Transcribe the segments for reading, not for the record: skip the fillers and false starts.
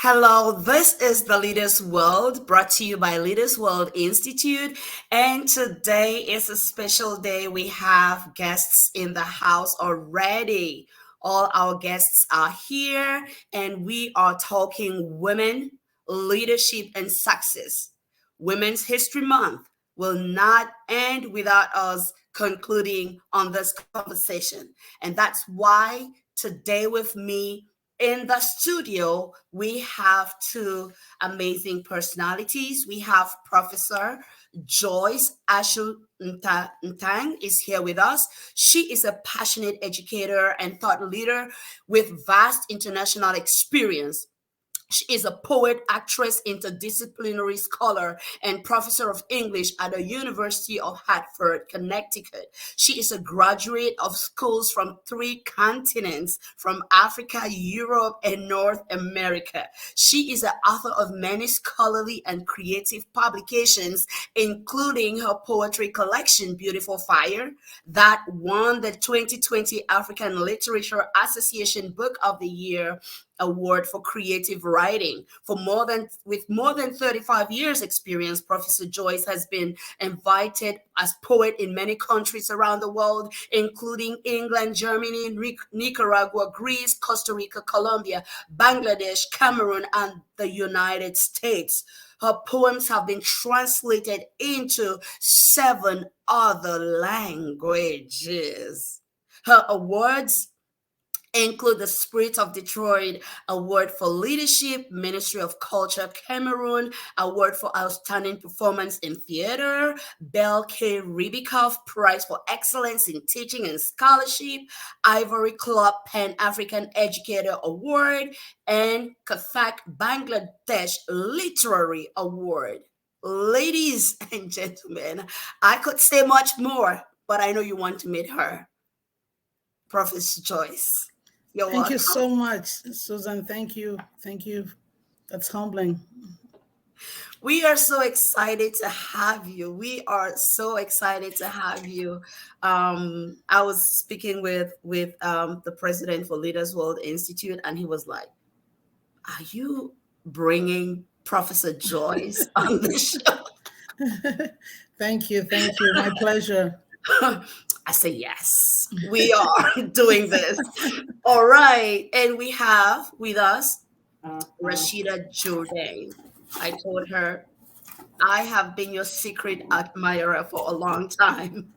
Hello, this is the Leaders World brought to you by Leaders World Institute. And today is a special day. We have guests in the house already. All our guests are here, and we are talking women, leadership, and success. Women's History Month will not end without us concluding on this conversation. And that's why today with me in the studio, we have two amazing personalities. We have Professor Joyce Ashuntantang is here with us. She is a passionate educator and thought leader with vast international experience. She is a poet, actress, interdisciplinary scholar, and professor of English at the University of Hartford, Connecticut. She is a graduate of schools from three continents, from Africa, Europe, and North America. She is the author of many scholarly and creative publications, including her poetry collection, Beautiful Fire, that won the 2020 African Literature Association Book of the Year Award for creative writing. With more than 35 years experience, Professor Joyce has been invited as poet in many countries around the world, including England, Germany, Nicaragua, Greece, Costa Rica, Colombia, Bangladesh, Cameroon, and the United States. Her poems have been translated into 7 other languages. Her awards include the Spirit of Detroit Award for Leadership, Ministry of Culture Cameroon Award for Outstanding Performance in Theater, 𝗪𝗪𝗱𝗲𝗵𝗀 Prize for Excellence in Teaching and Scholarship, Ivory Club Pan-African Educator Award, and Kafak Bangladesh Literary Award. Ladies and gentlemen, I could say much more, but I know you want to meet her. Professor Joyce. You're welcome. Thank you so much, Susan. Thank you. Thank you. That's humbling. We are so excited to have you. We are so excited to have you. I was speaking with the president for Leaders World Institute, and he was like, "Are you bringing Professor Joyce on the show?" Thank you. Thank you. My pleasure. I say, yes, we are doing this. All right. And we have with us Rashida Jourdain. I told her, I have been your secret admirer for a long time.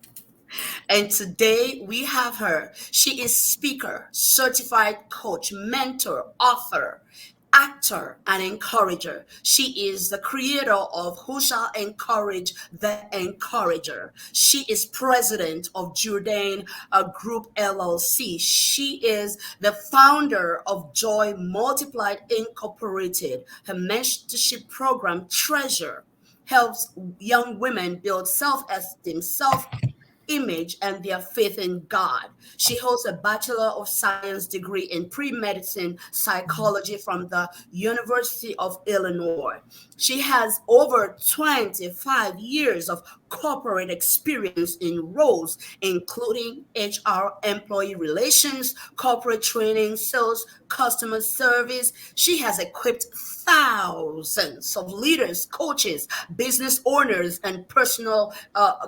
And today we have her. She is speaker, certified coach, mentor, author, actor, and encourager. She is the creator of Who Shall Encourage the Encourager. She is president of Jourdain Group LLC. She is the founder of Joy Multiplied Incorporated. Her mentorship program, Treasure, helps young women build self-esteem, image, and their faith in God. She holds a Bachelor of Science degree in pre-medicine psychology from the University of Illinois. She has over 25 years of corporate experience in roles including HR, employee relations, corporate training, sales, customer service. She has equipped thousands of leaders, coaches, business owners, and personal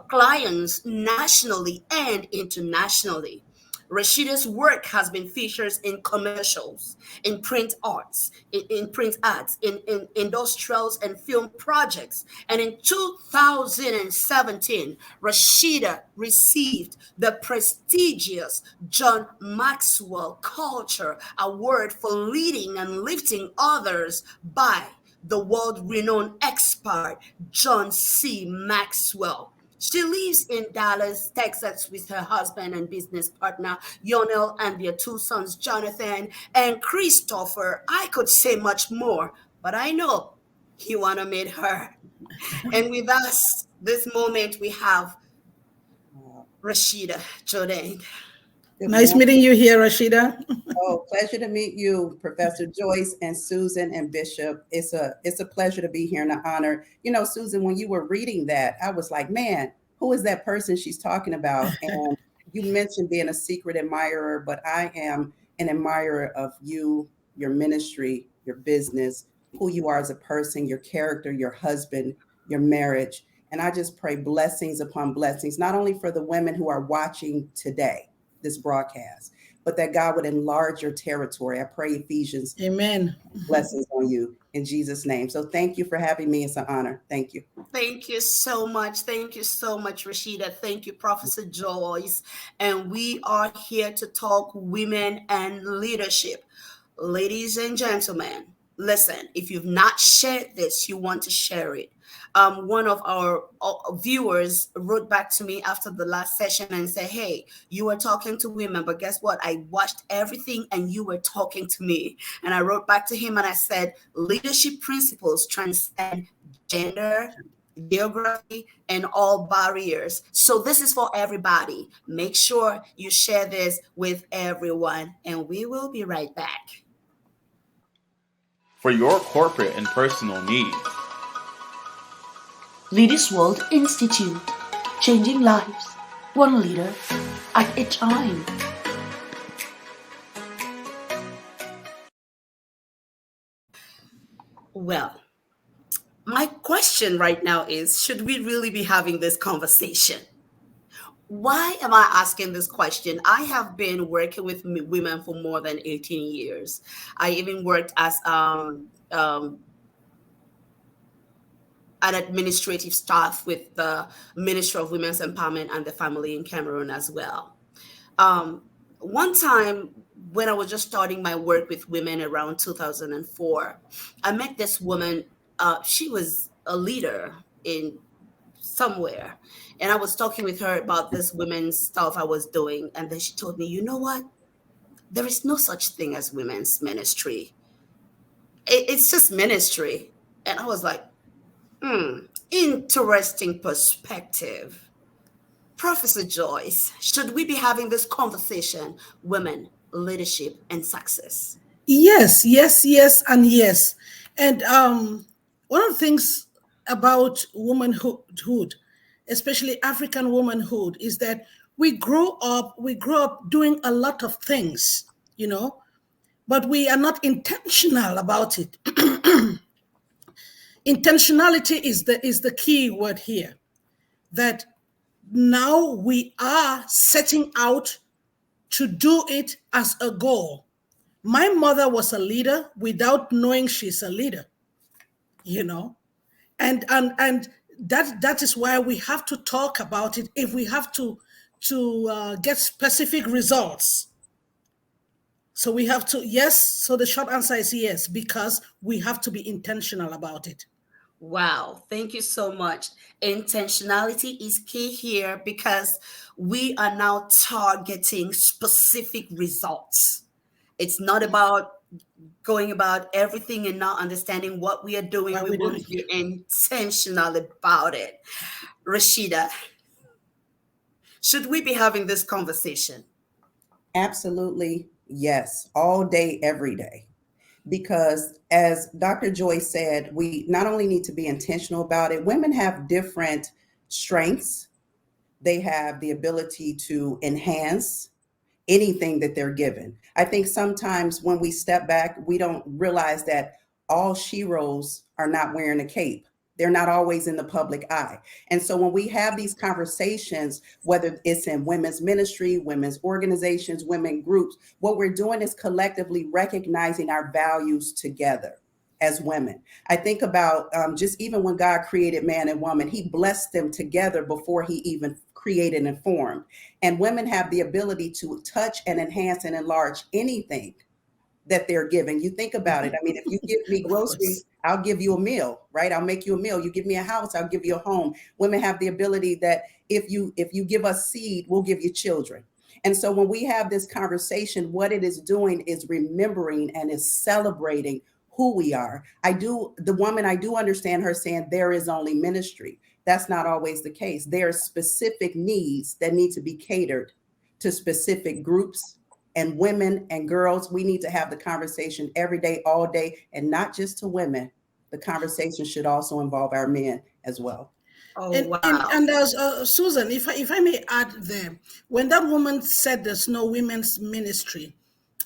clients nationally and internationally. Rashida's work has been featured in commercials, in print arts, in industrials and film projects. And in 2017, Rashida received the prestigious John Maxwell Culture Award for leading and lifting others by the world-renowned expert John C. Maxwell. She lives in Dallas, Texas with her husband and business partner, Yonel, and their 2 sons, Jonathan and Christopher. I could say much more, but I know you want to meet her. And with us, this moment, we have Rashida Jourdain. Nice meeting you here, Rashida. Oh, pleasure to meet you, Professor Joyce and Susan and Bishop. It's a pleasure to be here and an honor. You know, Susan, when you were reading that, I was like, man, who is that person she's talking about? And you mentioned being a secret admirer, but I am an admirer of you, your ministry, your business, who you are as a person, your character, your husband, your marriage. And I just pray blessings upon blessings, not only for the women who are watching today, this broadcast, but that God would enlarge your territory. I pray Ephesians. Amen. Blessings on you in Jesus' name. So thank you for having me. It's an honor. Thank you. Thank you so much. Thank you so much, Rashida. Thank you, Professor Joyce. And we are here to talk women and leadership. Ladies and gentlemen, listen, if you've not shared this, you want to share it. One of our viewers wrote back to me after the last session and said, hey, you were talking to women, but guess what? I watched everything and you were talking to me. And I wrote back to him and I said, leadership principles transcend gender, geography, and all barriers. So this is for everybody. Make sure you share this with everyone, and we will be right back. For your corporate and personal needs, 𝗪𝗂𝗱𝗲𝗀𝗀𝗃 Institute, changing lives, one leader at a time. Well, my question right now is, should we really be having this conversation? Why am I asking this question? I have been working with women for more than 18 years. I even worked as an administrative staff with the Ministry of Women's Empowerment and the Family in Cameroon as well. One time when I was just starting my work with women around 2004, I met this woman. She was a leader in somewhere. And I was talking with her about this women's stuff I was doing. And then she told me, you know what? There is no such thing as women's ministry. It's just ministry. And I was like, interesting perspective. Professor Joyce, should we be having this conversation, women, leadership, and success? Yes, yes, yes, and yes. And one of the things about womanhood, especially African womanhood, is that we grow up doing a lot of things, but we are not intentional about it. Intentionality is the key word here, that now we are setting out to do it as a goal. My mother was a leader without knowing she's a leader, and that is why we have to talk about it if we have to get specific results. So we have to, yes. So the short answer is yes, because we have to be intentional about it. Wow, thank you so much. Intentionality is key here because we are now targeting specific results. It's not about going about everything and not understanding what we are doing. We will be intentional about it. Rashida, should we be having this conversation? Absolutely, yes. All day, every day. Because as Dr. Joyce said, we not only need to be intentional about it, women have different strengths. They have the ability to enhance anything that they're given. I think sometimes when we step back, we don't realize that all sheroes are not wearing a cape. They're not always in the public eye. And so when we have these conversations, whether it's in women's ministry, women's organizations, women groups, what we're doing is collectively recognizing our values together as women. I think about just even when God created man and woman, he blessed them together before he even created and formed. And women have the ability to touch and enhance and enlarge anything that they're giving. You think about it. I mean, if you give me groceries, I'll give you a meal, right? I'll make you a meal. You give me a house, I'll give you a home. Women have the ability that if you give us seed, we'll give you children. And so when we have this conversation, what it is doing is remembering and is celebrating who we are. I do understand her saying there is only ministry. That's not always the case. There are specific needs that need to be catered to specific groups. And women and girls, we need to have the conversation every day, all day, and not just to women. The conversation should also involve our men as well. Oh, and, wow. And as Susan, if I may add there, when that woman said there's no women's ministry,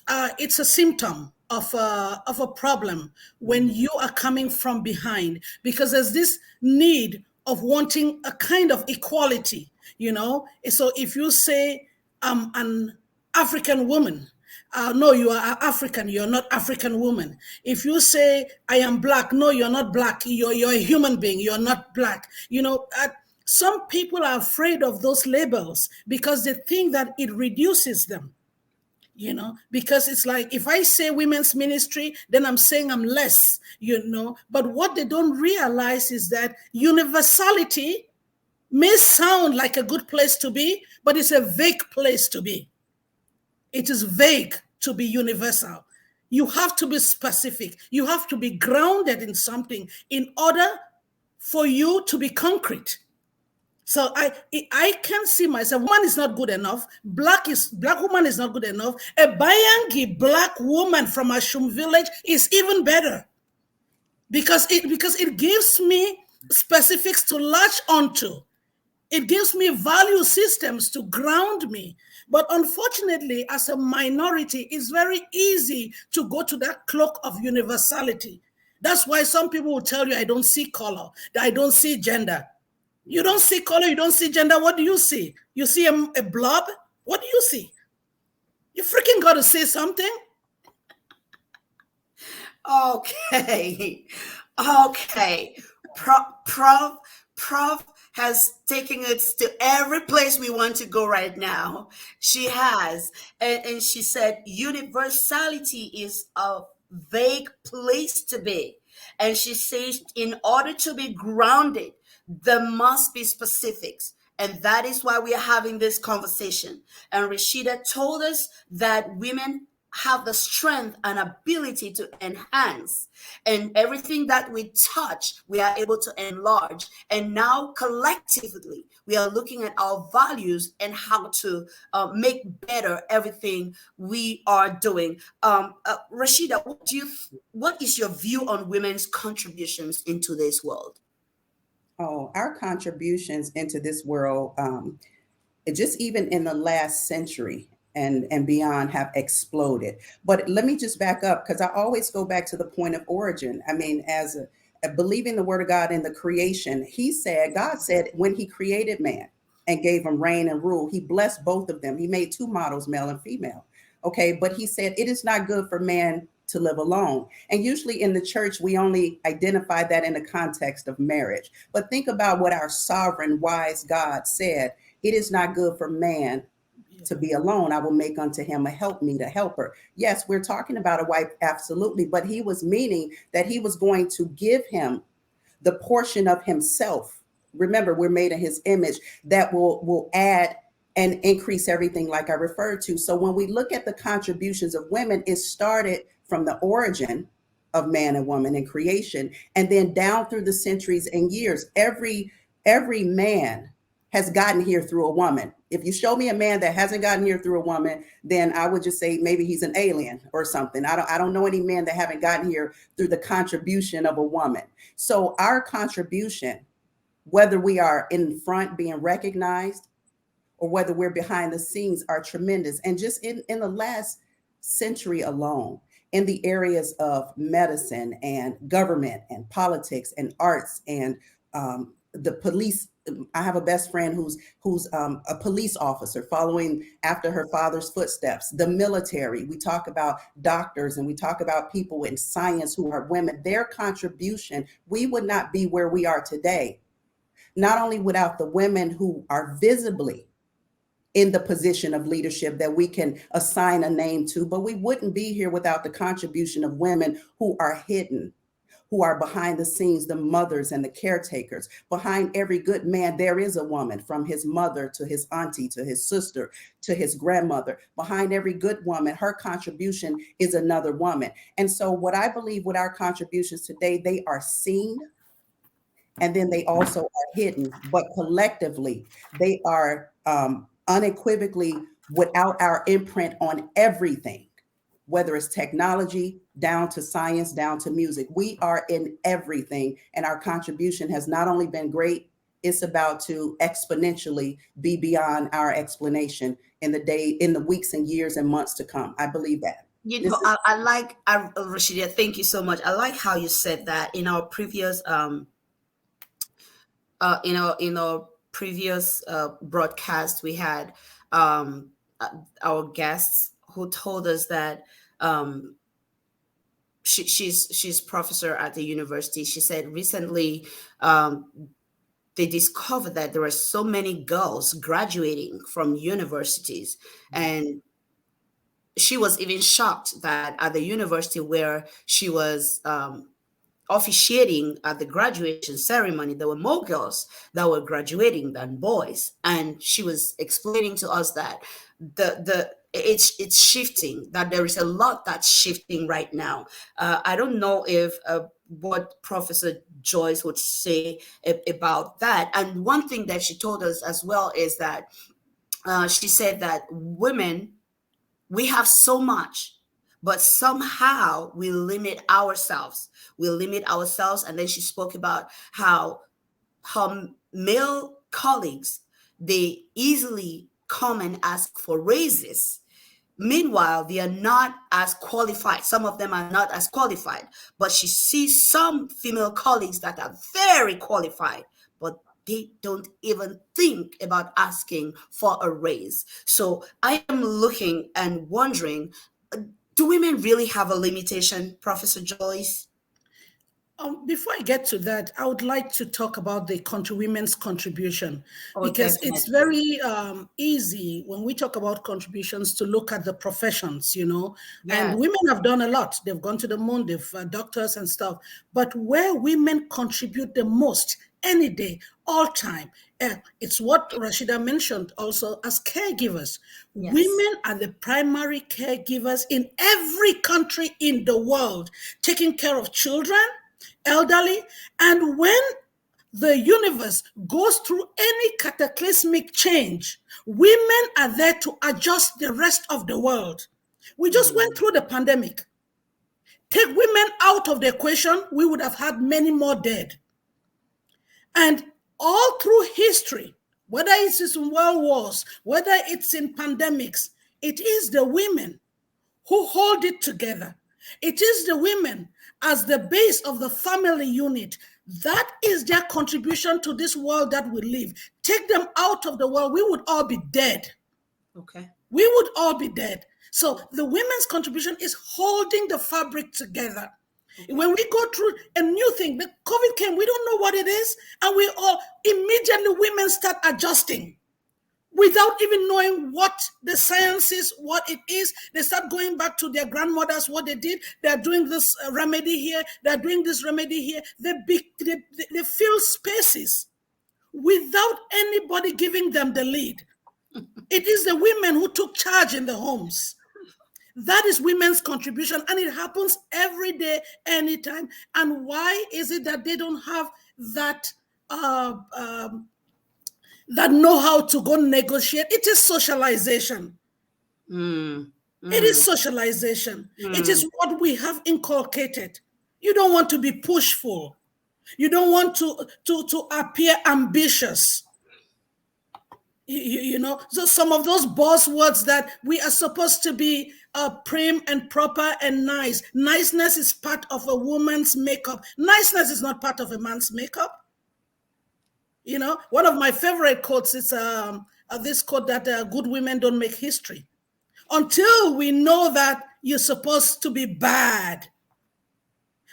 it's a symptom. of a problem when you are coming from behind, because there's this need of wanting a kind of equality, you know. So if you say I'm an African woman, no, you are African, you're not African woman. If you say I am black, no, you're not black, you're a human being, you're not black. You know, some people are afraid of those labels because they think that it reduces them. You know, because it's like if I say women's ministry, then I'm saying I'm less, you know. But what they don't realize is that universality may sound like a good place to be, but it's a vague place to be. It is vague to be universal. You have to be specific. You have to be grounded in something in order for you to be concrete. So I can see myself. Woman is not good enough. Black woman is not good enough. A Bayangi black woman from Ashum village is even better, because it gives me specifics to latch onto. It gives me value systems to ground me. But unfortunately, as a minority, it's very easy to go to that cloak of universality. That's why some people will tell you, I don't see color, I don't see gender. You don't see color, you don't see gender. What do you see? You see a blob? What do you see? You freaking got to say something. Okay. Okay. Prof has taken us to every place we want to go right now. She has. And she said universality is a vague place to be. And she says in order to be grounded, there must be specifics. And that is why we are having this conversation. And Rashida told us that women have the strength and ability to enhance. And everything that we touch, we are able to enlarge. And now collectively, we are looking at our values and how to make better everything we are doing. Rashida, what is your view on women's contributions into this world? Oh, our contributions into this world, just even in the last century and beyond, have exploded. But let me just back up, because I always go back to the point of origin. I mean, as a believing the word of God in the creation, God said when he created man and gave him reign and rule, he blessed both of them. He made two models, male and female. Okay, but he said it is not good for man to live alone. And usually in the church, we only identify that in the context of marriage. But think about what our sovereign, wise God said. It is not good for man to be alone. I will make unto him a helpmeet, a helper. Yes, we're talking about a wife, absolutely. But he was meaning that he was going to give him the portion of himself. Remember, we're made in his image that will add and increase everything like I referred to. So when we look at the contributions of women, it started from the origin of man and woman in creation, and then down through the centuries and years. Every man has gotten here through a woman. If you show me a man that hasn't gotten here through a woman, then I would just say maybe he's an alien or something. I don't know any men that haven't gotten here through the contribution of a woman. So our contribution, whether we are in front being recognized or whether we're behind the scenes, are tremendous. And just in the last century alone, in the areas of medicine and government and politics and arts and the police. I have a best friend who's a police officer following after her father's footsteps. The military, we talk about doctors and we talk about people in science who are women. Their contribution, we would not be where we are today. Not only without the women who are visibly in the position of leadership that we can assign a name to, but we wouldn't be here without the contribution of women who are hidden, who are behind the scenes, the mothers and the caretakers. Behind every good man, there is a woman, from his mother to his auntie, to his sister, to his grandmother. Behind every good woman, her contribution is another woman. And so what I believe with our contributions today, they are seen, and then they also are hidden, but collectively, they are unequivocally without our imprint on everything, whether it's technology, down to science, down to music. We are in everything, and our contribution has not only been great, it's about to exponentially be beyond our explanation in the weeks and years and months to come. I believe that. You This know, is I like Rashida. Thank you so much. I like how you said that in our previous broadcast. We had um, uh, our guests who told us that um, she's professor at the university. She said recently they discovered that there are so many girls graduating from universities, and she was even shocked that at the university where she was officiating at the graduation ceremony, there were more girls that were graduating than boys. And she was explaining to us that it's shifting, that there is a lot that's shifting right now. I don't know if what Professor Joyce would say about that. And one thing that she told us as well is that she said that women, we have so much, but somehow we limit ourselves. We limit ourselves. And then she spoke about how her male colleagues, they easily come and ask for raises. Meanwhile, they are not as qualified. Some of them are not as qualified, but she sees some female colleagues that are very qualified, but they don't even think about asking for a raise. So I am looking and wondering, do women really have a limitation, Professor Joyce? Before I get to that, I would like to talk about the women's contribution, Oh, because it's definitely. very easy when we talk about contributions to look at the professions, and Yes. women have done a lot. They've gone to the moon, they've doctors and stuff. But where women contribute the most, any day, all time, it's what Rashida mentioned also as caregivers. Yes. Women are the primary caregivers in every country in the world, taking care of children, elderly, and when the universe goes through any cataclysmic change, women are there to adjust the rest of the world. We just went through the pandemic. Take women out of the equation, we would have had many more dead. And all through history, whether it's in world wars, whether it's in pandemics, it is the women who hold it together. It is the women as the base of the family unit. That is their contribution to this world that we live. Take them out of the world, we would all be dead. Okay. We would all be dead. So the women's contribution is holding the fabric together. Okay. When we go through a new thing, the COVID came, we don't know what it is, and we all immediately women start adjusting. Without even knowing what the science is, what it is, they start going back to their grandmothers, what they did. They're doing this remedy here. They're doing this remedy here. They fill spaces without anybody giving them the lead. It is the women who took charge in the homes. That is women's contribution, and it happens every day, anytime. And why is it that they don't have that that know how to go negotiate? It is socialization. It is socialization. It is what we have inculcated. You don't want to be pushful. You don't want to appear ambitious. So some of those buzzwords that we are supposed to be prim and proper and nice. Niceness is part of a woman's makeup. Niceness is not part of a man's makeup. One of my favorite quotes is this quote that good women don't make history. Until we know that you're supposed to be bad,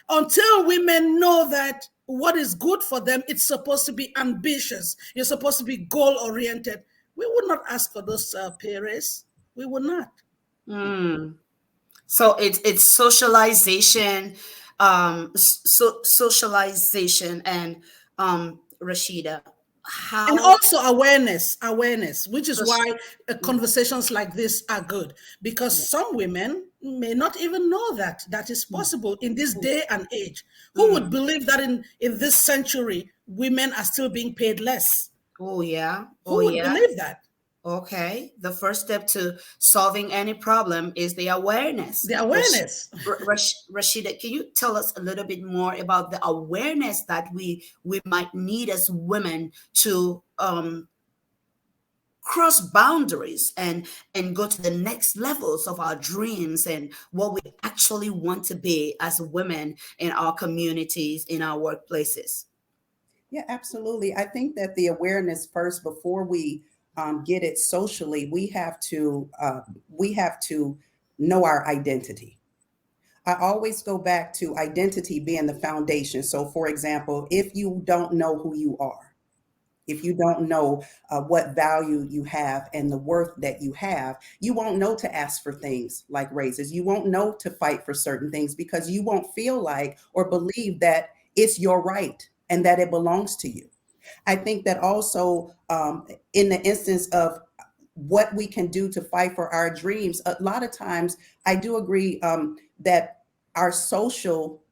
until women know that what is good for them, it's supposed to be ambitious, you're supposed to be goal-oriented, we would not ask for those pay raise. We would not. So it's socialization, socialization, and Rashida, how, and also awareness, which is why conversations like this are good, because some women may not even know that is possible in this day and age. Who would believe that in this century women are still being paid less? Oh yeah. Who would believe that? Okay, the first step to solving any problem is the awareness. The awareness. Rashida, can you tell us a little bit more about the awareness that we might need as women to cross boundaries and go to the next levels of our dreams and what we actually want to be as women in our communities, in our workplaces. Yeah, absolutely. I think that the awareness first, before we get it socially, we have to know our identity. I always go back to identity being the foundation. So, for example, if you don't know who you are, if you don't know what value you have and the worth that you have, you won't know to ask for things like raises. You won't know to fight for certain things because you won't feel like or believe that it's your right and that it belongs to you. I think that also in the instance of what we can do to fight for our dreams, a lot of times I do agree that our social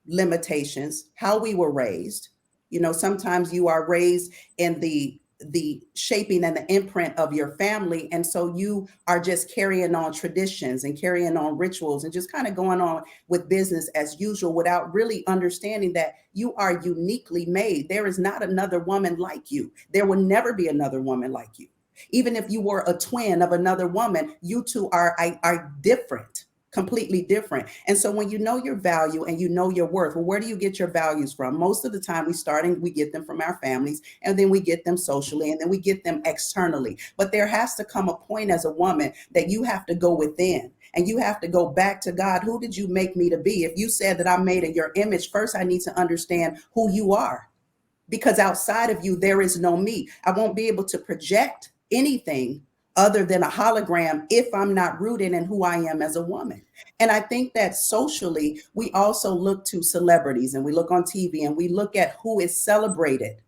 limitations, how we were raised, sometimes you are raised in the shaping and the imprint of your family. And so you are just carrying on traditions and carrying on rituals and just kind of going on with business as usual without really understanding that you are uniquely made. There is not another woman like you. There will never be another woman like you. Even if you were a twin of another woman, you two are different. Completely different. And so when you know your value and you know your worth, well, where do you get your values from? Most of the time we get them from our families, and then we get them socially, and then we get them externally. But there has to come a point as a woman that you have to go within and you have to go back to God. Who did you make me to be? If you said that I'm made in your image, first I need to understand who you are, because outside of you, there is no me. I won't be able to project anything other than a hologram if I'm not rooted in who I am as a woman. And I think that socially, we also look to celebrities and we look on TV and we look at who is celebrated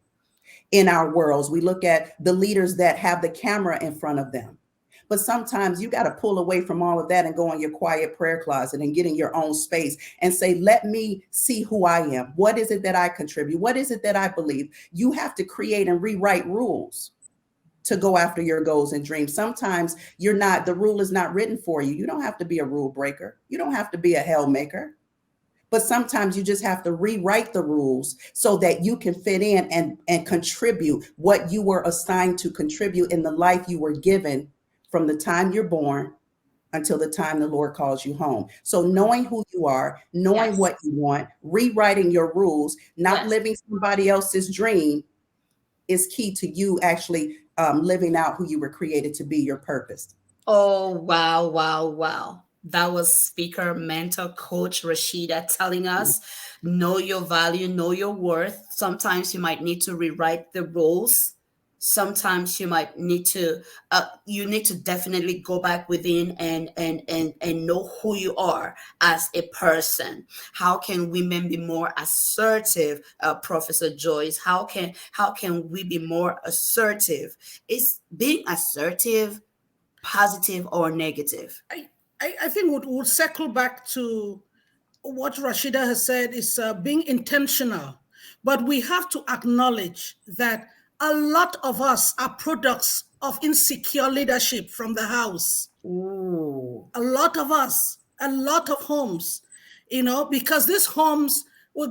in our worlds. We look at the leaders that have the camera in front of them. But sometimes you got to pull away from all of that and go in your quiet prayer closet and get in your own space and say, let me see who I am. What is it that I contribute? What is it that I believe? You have to create and rewrite rules to go after your goals and dreams. Sometimes the rule is not written for you. You don't have to be a rule breaker. You don't have to be a hell maker. But sometimes you just have to rewrite the rules so that you can fit in and contribute what you were assigned to contribute in the life you were given from the time you're born until the time the Lord calls you home. So knowing who you are, knowing what you want, rewriting your rules, not living somebody else's dream is key to you actually living out who you were created to be, your purpose. Oh, wow, wow, wow. That was speaker, mentor, coach Rashida telling us, know your value, know your worth. Sometimes you might need to rewrite the rules. Sometimes you might need to, definitely go back within and know who you are as a person. How can women be more assertive, Professor Joyce? How can we be more assertive? Is being assertive positive or negative? I think we'll circle back to what Rashida has said is being intentional. But we have to acknowledge that a lot of us are products of insecure leadership from the house. Ooh. A lot of us, a lot of homes, because these homes were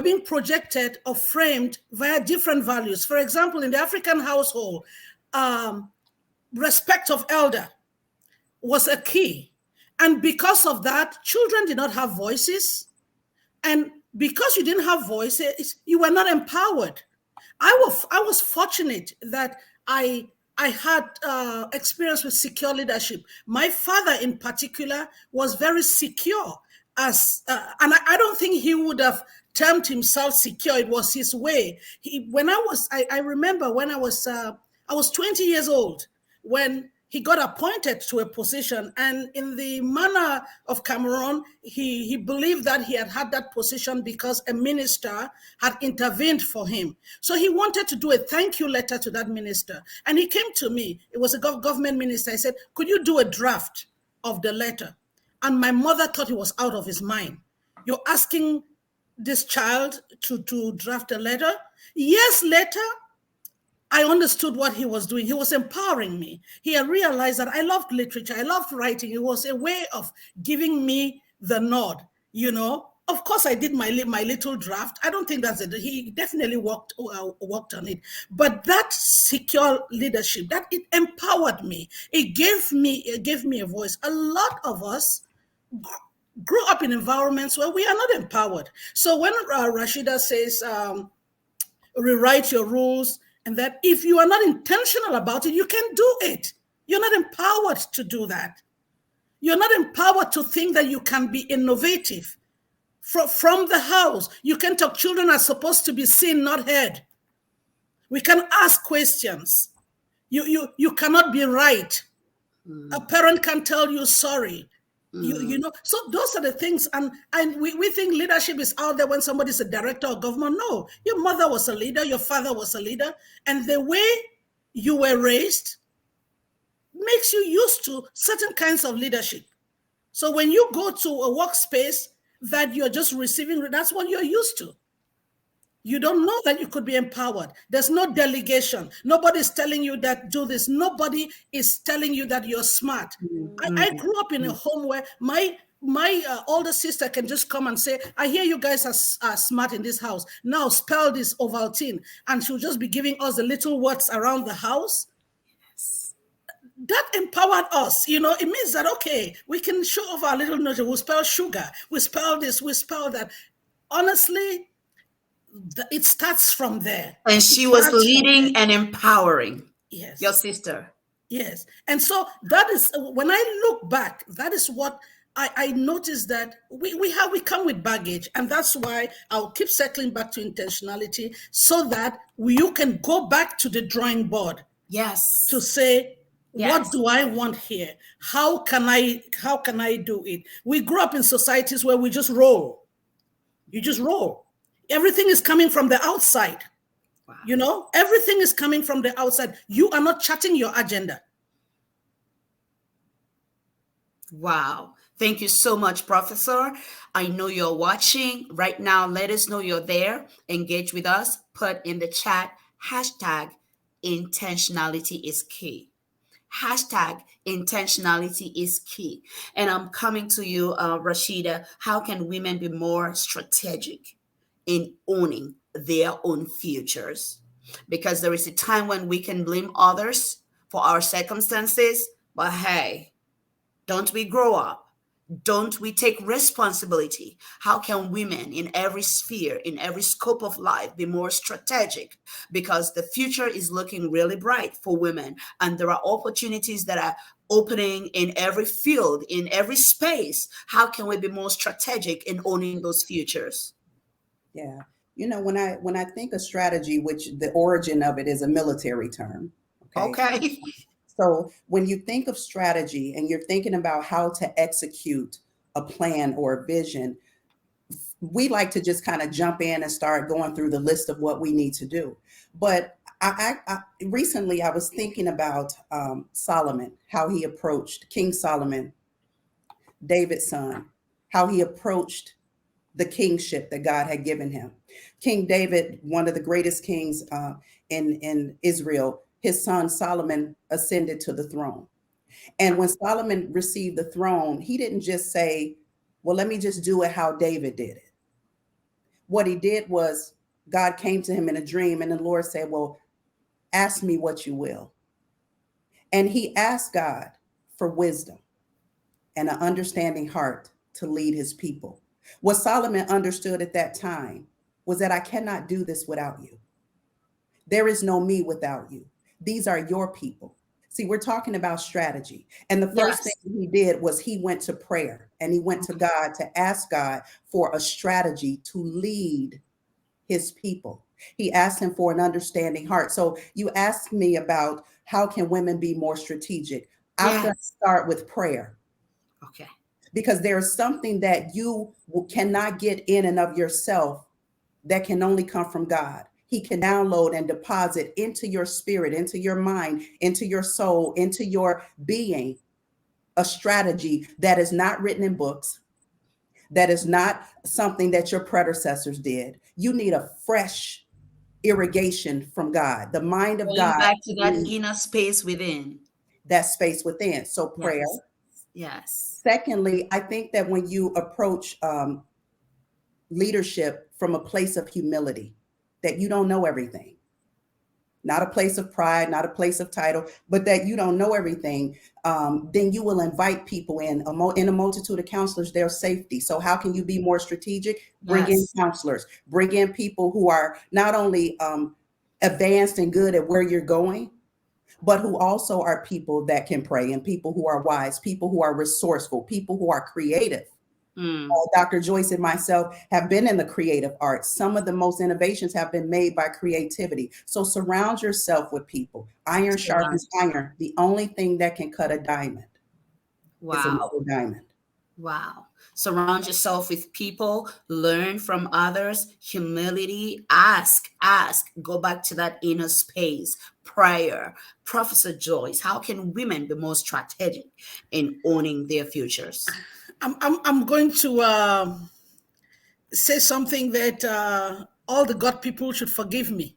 being projected or framed via different values. For example, in the African household, respect of elder was a key. And because of that, children did not have voices. And because you didn't have voices, you were not empowered. I was fortunate that I had experience with secure leadership. My father in particular was very secure and I don't think he would have termed himself secure. It was his way. I remember when I was 20 years old when he got appointed to a position, and in the manner of Cameroon, he believed that he had that position because a minister had intervened for him. So he wanted to do a thank you letter to that minister. And he came to me. It was a government minister. I said, could you do a draft of the letter? And my mother thought he was out of his mind. You're asking this child to draft a letter? Years later, I understood what he was doing. He was empowering me. He had realized that I loved literature. I loved writing. It was a way of giving me the nod, Of course, I did my little draft. I don't think that's it. He definitely worked on it. But that secure leadership, that it empowered me. It gave me a voice. A lot of us grew up in environments where we are not empowered. So when Rashida says, rewrite your rules, and that if you are not intentional about it, you can do it. You're not empowered to do that. You're not empowered to think that you can be innovative. From the house, you can talk. Children are supposed to be seen, not heard. We can ask questions. You cannot be right. A parent can tell you sorry. You know, so those are the things. And we think leadership is out there when somebody's a director of government. No, your mother was a leader, your father was a leader, and the way you were raised makes you used to certain kinds of leadership. So when you go to a workspace that you're just receiving, that's what you're used to. You don't know that you could be empowered. There's no delegation. Nobody's telling you that do this. Nobody is telling you that you're smart. I grew up in a home where my older sister can just come and say, I hear you guys are smart in this house. Now spell this Ovaltine. And she'll just be giving us the little words around the house. That empowered us. You know, it means that, okay, we can show off our little knowledge. We'll spell sugar. We spell this. We spell that. Honestly, it starts from there. And she was leading and empowering. Yes. Your sister. Yes. And so that is, when I look back, that is what I noticed, that we come with baggage. And that's why I'll keep circling back to intentionality, so that you can go back to the drawing board. Yes. To say, what do I want here? How can I do it? We grew up in societies where we just roll. You just roll. Everything is coming from the outside. Wow. You know, everything is coming from the outside. You are not charting your agenda. Wow. Thank you so much, Professor. I know you're watching right now. Let us know you're there. Engage with us. Put in the chat, #intentionality is key. #intentionality is key. And I'm coming to you, Rashida. How can women be more strategic in owning their own futures? Because there is a time when we can blame others for our circumstances, but hey, don't we grow up? Don't we take responsibility? How can women in every sphere, in every scope of life, be more strategic? Because the future is looking really bright for women, and there are opportunities that are opening in every field, in every space. How can we be more strategic in owning those futures? Yeah. You know, when I think of strategy, which the origin of it is a military term. Okay. So when you think of strategy and you're thinking about how to execute a plan or a vision, we like to just kind of jump in and start going through the list of what we need to do. But I recently I was thinking about Solomon, how he approached King Solomon, David's son, how he approached the kingship that God had given him. King David, one of the greatest kings in Israel, his son Solomon ascended to the throne. And when Solomon received the throne, he didn't just say, well, let me just do it how David did it. What he did was God came to him in a dream, and the Lord said, well, ask me what you will. And he asked God for wisdom and an understanding heart to lead his people. What Solomon understood at that time was that I cannot do this without you. There is no me without you. These are your people. See, we're talking about strategy. And the first thing he did was he went to prayer, and he went to God to ask God for a strategy to lead his people. He asked him for an understanding heart. So you asked me about how can women be more strategic? I'm going to start with prayer. Okay. Because there's something that you cannot get in and of yourself that can only come from God. He can download and deposit into your spirit, into your mind, into your soul, into your being, a strategy that is not written in books, that is not something that your predecessors did. You need a fresh irrigation from God, the mind of God. Back to that inner space within. That space within. So prayer. Yes. Secondly, I think that when you approach leadership from a place of humility, that you don't know everything. Not a place of pride, not a place of title, but that you don't know everything, then you will invite people in a multitude of counselors, there's safety. So how can you be more strategic? Bring in counselors, bring in people who are not only advanced and good at where you're going, but who also are people that can pray, and people who are wise, people who are resourceful, people who are creative. Dr. Joyce and myself have been in the creative arts. Some of the most innovations have been made by creativity. So surround yourself with people. Iron sharpens iron. The only thing that can cut a diamond is another diamond. Wow. Surround yourself with people, learn from others, humility, ask, go back to that inner space, prayer. Professor Joyce, how can women be more strategic in owning their futures? I'm going to say something that all the God people should forgive me,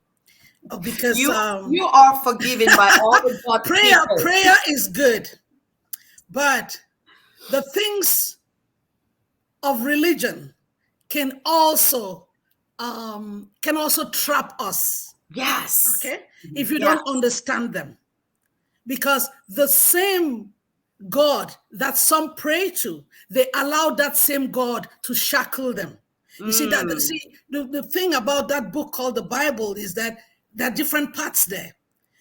because you are forgiven by all the God people. Prayer is good, but the things of religion can also trap us. Yes. Okay. If you don't understand them, because the same God that some pray to, they allow that same God to shackle them. You see that? The thing about that book called the Bible is that there are different parts there.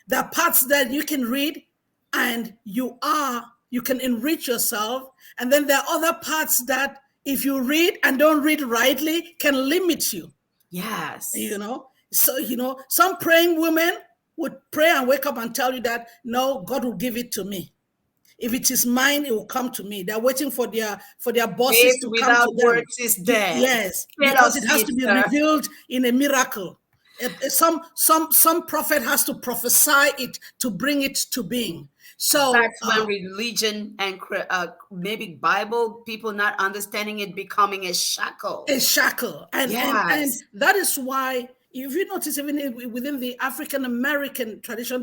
There are parts that you can read and you can enrich yourself, and then there are other parts that if you read and don't read rightly can limit you. Yes. So some praying women would pray and wake up and tell you that no, God will give it to me. If it is mine, it will come to me. They're waiting for their bosses Faith to without come to them. works is dead. Yes, because it has to be revealed in a miracle. Some prophet has to prophesy it to bring it to being. So that's when religion and maybe Bible people not understanding it becoming a shackle. A shackle, and that is why, if you notice, even within the African American tradition,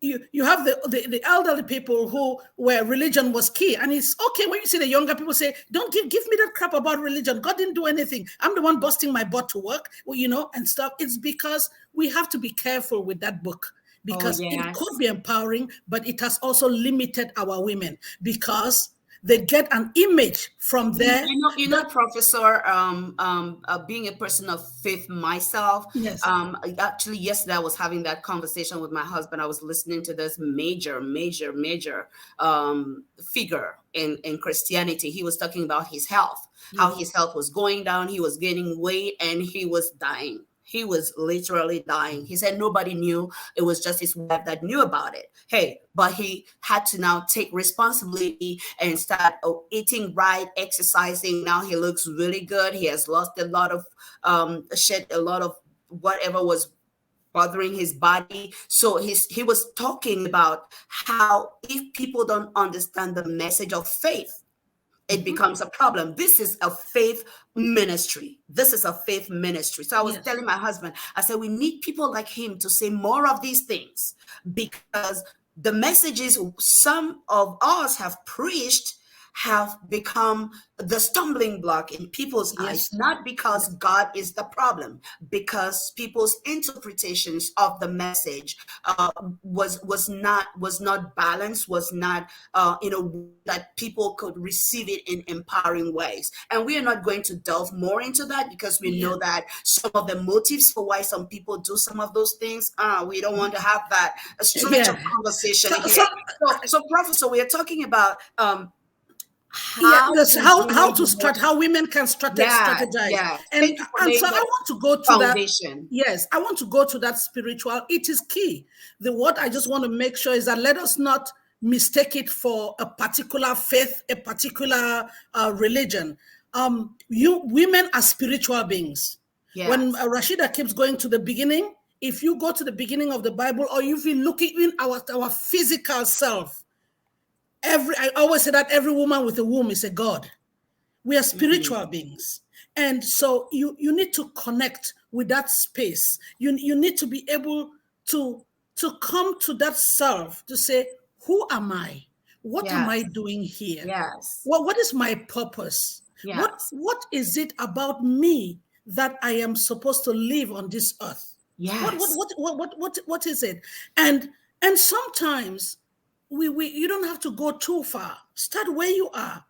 you have the elderly people where religion was key, and it's okay when you see the younger people say, "Don't give me that crap about religion. God didn't do anything. I'm the one busting my butt to work," and stuff. It's because we have to be careful with that book, because it could be empowering, but it has also limited our women because they get an image from there. Professor, being a person of faith myself, yes. Actually, yesterday I was having that conversation with my husband. I was listening to this major figure in Christianity. He was talking about his health, how his health was going down. He was gaining weight and he was dying. He was literally dying. He said nobody knew. It was just his wife that knew about it. But he had to now take responsibility and start eating right, exercising. Now he looks really good. He has lost a lot of, shed a lot of whatever was bothering his body. So he was talking about how if people don't understand the message of faith, it becomes a problem. This is a faith ministry. So I was telling my husband, I said, we need people like him to say more of these things, because the messages some of us have preached have become the stumbling block in people's eyes, not because God is the problem, because people's interpretations of the message was not balanced, was not in a way that people could receive it in empowering ways. And we are not going to delve more into that, because we know that some of the motives for why some people do some of those things, we don't want to have that stretch of conversation here. So Professor, we are talking about how women can strategize. And so I want to go to foundation. I want to go to that spiritual. It is key. What I just want to make sure is that let us not mistake it for a particular faith, a particular religion. Women are spiritual beings. When Rashida keeps going to the beginning, if you go to the beginning of the Bible, or if you look in our physical self, I always say that every woman with a womb is a god. We are spiritual beings. And so you need to connect with that space. You need to be able to come to that self to say, who am I? What am I doing here? Yes. What is my purpose? Yes. What is it about me that I am supposed to live on this earth? Yes. What is it? And sometimes you don't have to go too far. Start where you are.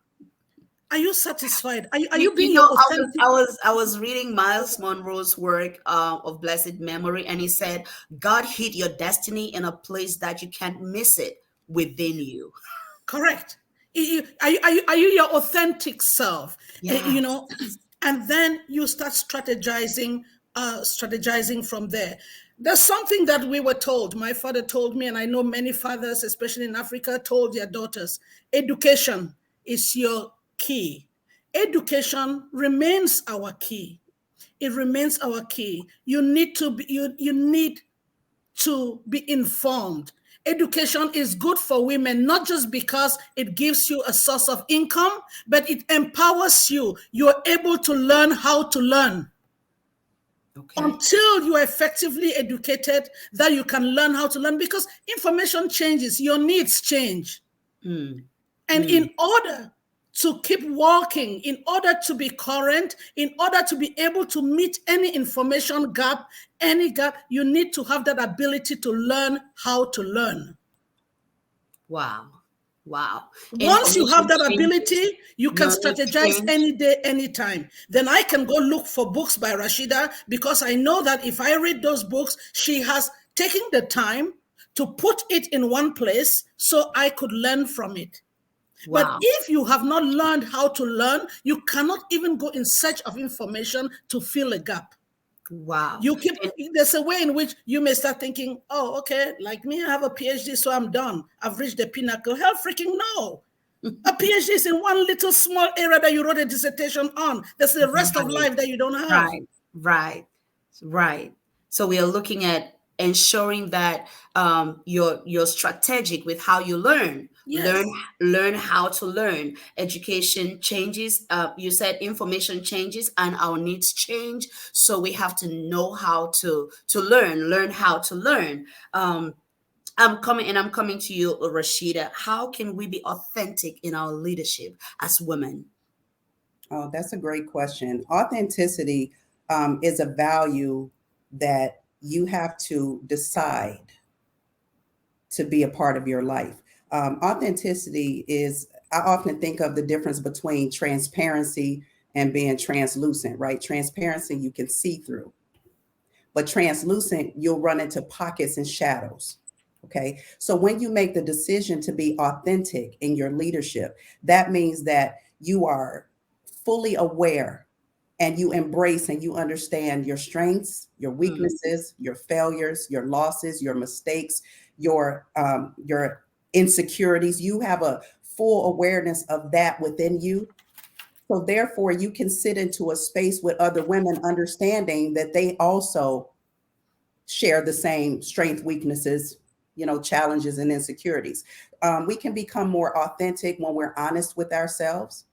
Are you satisfied? Are you being your authentic? I was reading Miles Monroe's work of blessed memory, and he said, God hid your destiny in a place that you can't miss it within you. Correct. Are you your authentic self? Yes. And then you start strategizing from there. There's something that we were told. My father told me, and I know many fathers, especially in Africa, told their daughters, education is your key. Education remains our key. It remains our key. You need to be informed. Education is good for women, not just because it gives you a source of income, but it empowers you. You're able to learn how to learn. Okay. Until you are effectively educated, that you can learn how to learn, because information changes, your needs change. And in order to keep walking, in order to be current, in order to be able to meet any information gap, you need to have that ability to learn how to learn. Wow. Once you have that ability, you can strategize any day, anytime. Then I can go look for books by Rashida, because I know that if I read those books, she has taken the time to put it in one place so I could learn from it. Wow. But if you have not learned how to learn, you cannot even go in search of information to fill a gap. Wow. There's a way in which you may start thinking, oh, okay, like me, I have a PhD, so I'm done. I've reached the pinnacle. Hell freaking no. A PhD is in one little small area that you wrote a dissertation on. There's the rest of life that you don't have. Right. So we are looking at ensuring that you're strategic with how you learn. Yes. Learn how to learn. Education changes. You said information changes and our needs change. So we have to know how to learn how to learn. I'm coming to you, Rashida. How can we be authentic in our leadership as women? Oh, that's a great question. Authenticity is a value that you have to decide to be a part of your life. Authenticity is, I often think of the difference between transparency and being translucent, right? Transparency, you can see through, but translucent, you'll run into pockets and shadows. Okay. So when you make the decision to be authentic in your leadership, that means that you are fully aware and you embrace and you understand your strengths, your weaknesses, your failures, your losses, your mistakes, your insecurities. You have a full awareness of that within you. So therefore, you can sit into a space with other women, understanding that they also share the same strengths, weaknesses, challenges and insecurities. We can become more authentic when we're honest with ourselves.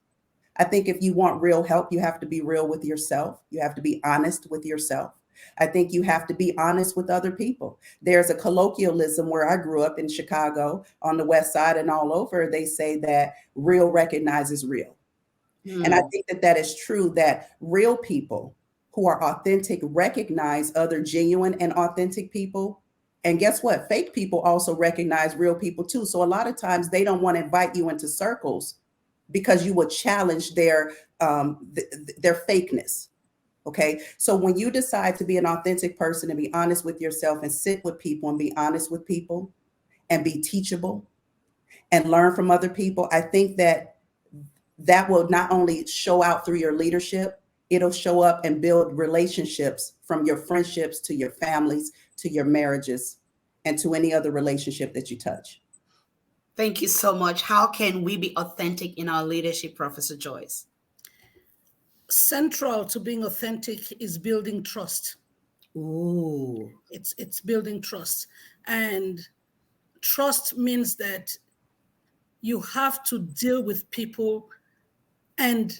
I think if you want real help, you have to be real with yourself. You have to be honest with yourself. I think you have to be honest with other people. There's a colloquialism where I grew up in Chicago on the West Side and all over. They say that real recognizes real. And I think that is true, that real people who are authentic recognize other genuine and authentic people. And guess what? Fake people also recognize real people too. So a lot of times they don't want to invite you into circles because you will challenge their fakeness. Okay. So when you decide to be an authentic person and be honest with yourself and sit with people and be honest with people and be teachable and learn from other people, I think that will not only show out through your leadership, it'll show up and build relationships, from your friendships to your families, to your marriages, and to any other relationship that you touch. Thank you so much. How can we be authentic in our leadership, Professor Joyce? Central to being authentic is building trust. Ooh. It's building trust. And trust means that you have to deal with people and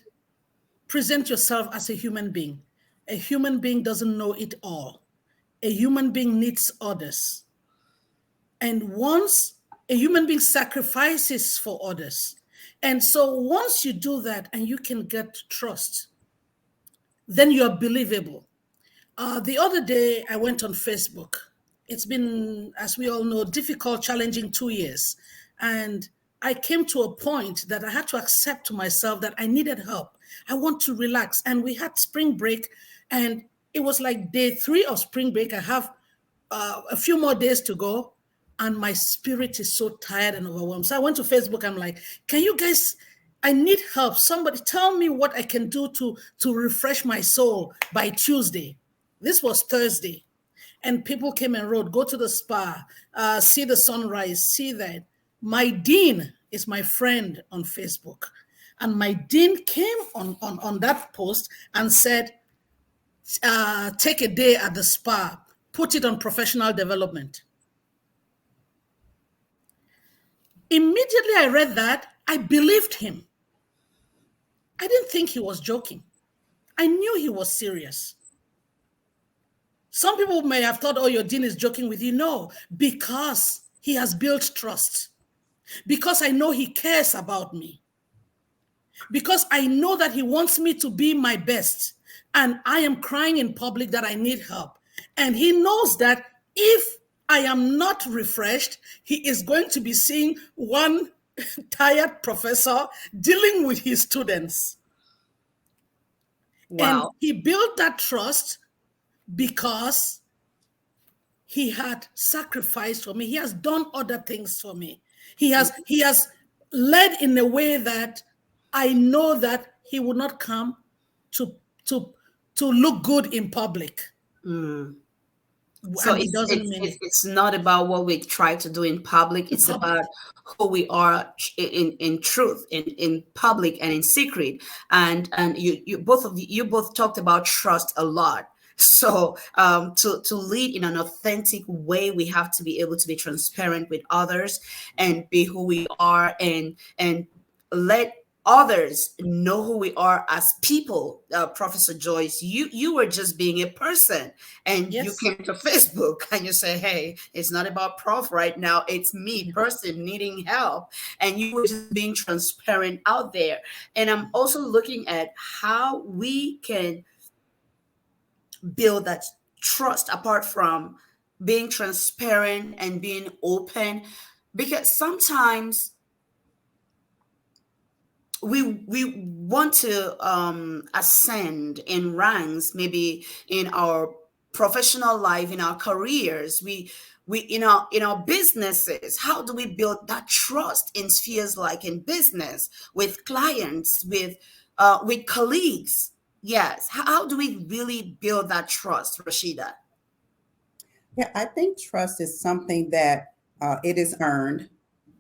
present yourself as a human being. A human being doesn't know it all. A human being needs others. And once a human being sacrifices for others, And so once you do that and you can get trust, then you're believable. The other day, I went on Facebook. It's been, as we all know, difficult, challenging 2 years. And I came to a point that I had to accept to myself that I needed help. I want to relax. And we had spring break, and it was like day 3 of spring break. I have a few more days to go, and my spirit is so tired and overwhelmed. So I went to Facebook. I'm like, can you guys, I need help. Somebody tell me what I can do to refresh my soul by Tuesday. This was Thursday. And people came and wrote, go to the spa, see the sunrise, see that. My dean is my friend on Facebook. And my dean came on that post and said, take a day at the spa, put it on professional development. Immediately I read that, I believed him. I didn't think he was joking. I knew he was serious. Some people may have thought, oh, your dean is joking with you. No, because he has built trust. Because I know he cares about me. Because I know that he wants me to be my best. And I am crying in public that I need help. And he knows that if I am not refreshed, he is going to be seeing one tired professor dealing with his students. Wow. And he built that trust because he had sacrificed for me. He has done other things for me. He has led in a way that I know that he would not come to look good in public. Mm. So it's not about what we try to do in public. It's about who we are in truth, in public and in secret. And you both talked about trust a lot. So to lead in an authentic way, we have to be able to be transparent with others and be who we are and let others know who we are as people. Professor Joyce, you were just being a person, and Yes. you came to Facebook and you say, hey, it's not about Prof right now, it's me, person needing help. And you were just being transparent out there. And I'm also looking at how we can build that trust apart from being transparent and being open, because sometimes we want to ascend in ranks, maybe in our professional life, in our careers, we in our businesses. How do we build that trust in spheres like in business, with clients, with colleagues? Yes. How do we really build that trust, Rashida? Yeah, I think trust is something that it is earned.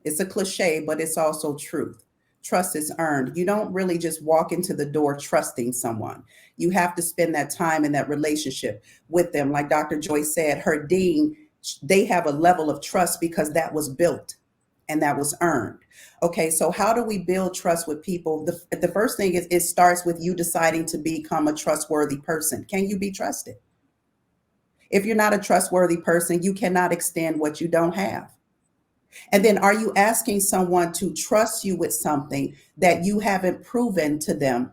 It's a cliche, but it's also truth. Trust is earned. You don't really just walk into the door trusting someone. You have to spend that time in that relationship with them. Like Dr. Joyce said, her dean, they have a level of trust because that was built and that was earned. Okay, so how do we build trust with people? The first thing is it starts with you deciding to become a trustworthy person. Can you be trusted? If you're not a trustworthy person, you cannot extend what you don't have. And then are you asking someone to trust you with something that you haven't proven to them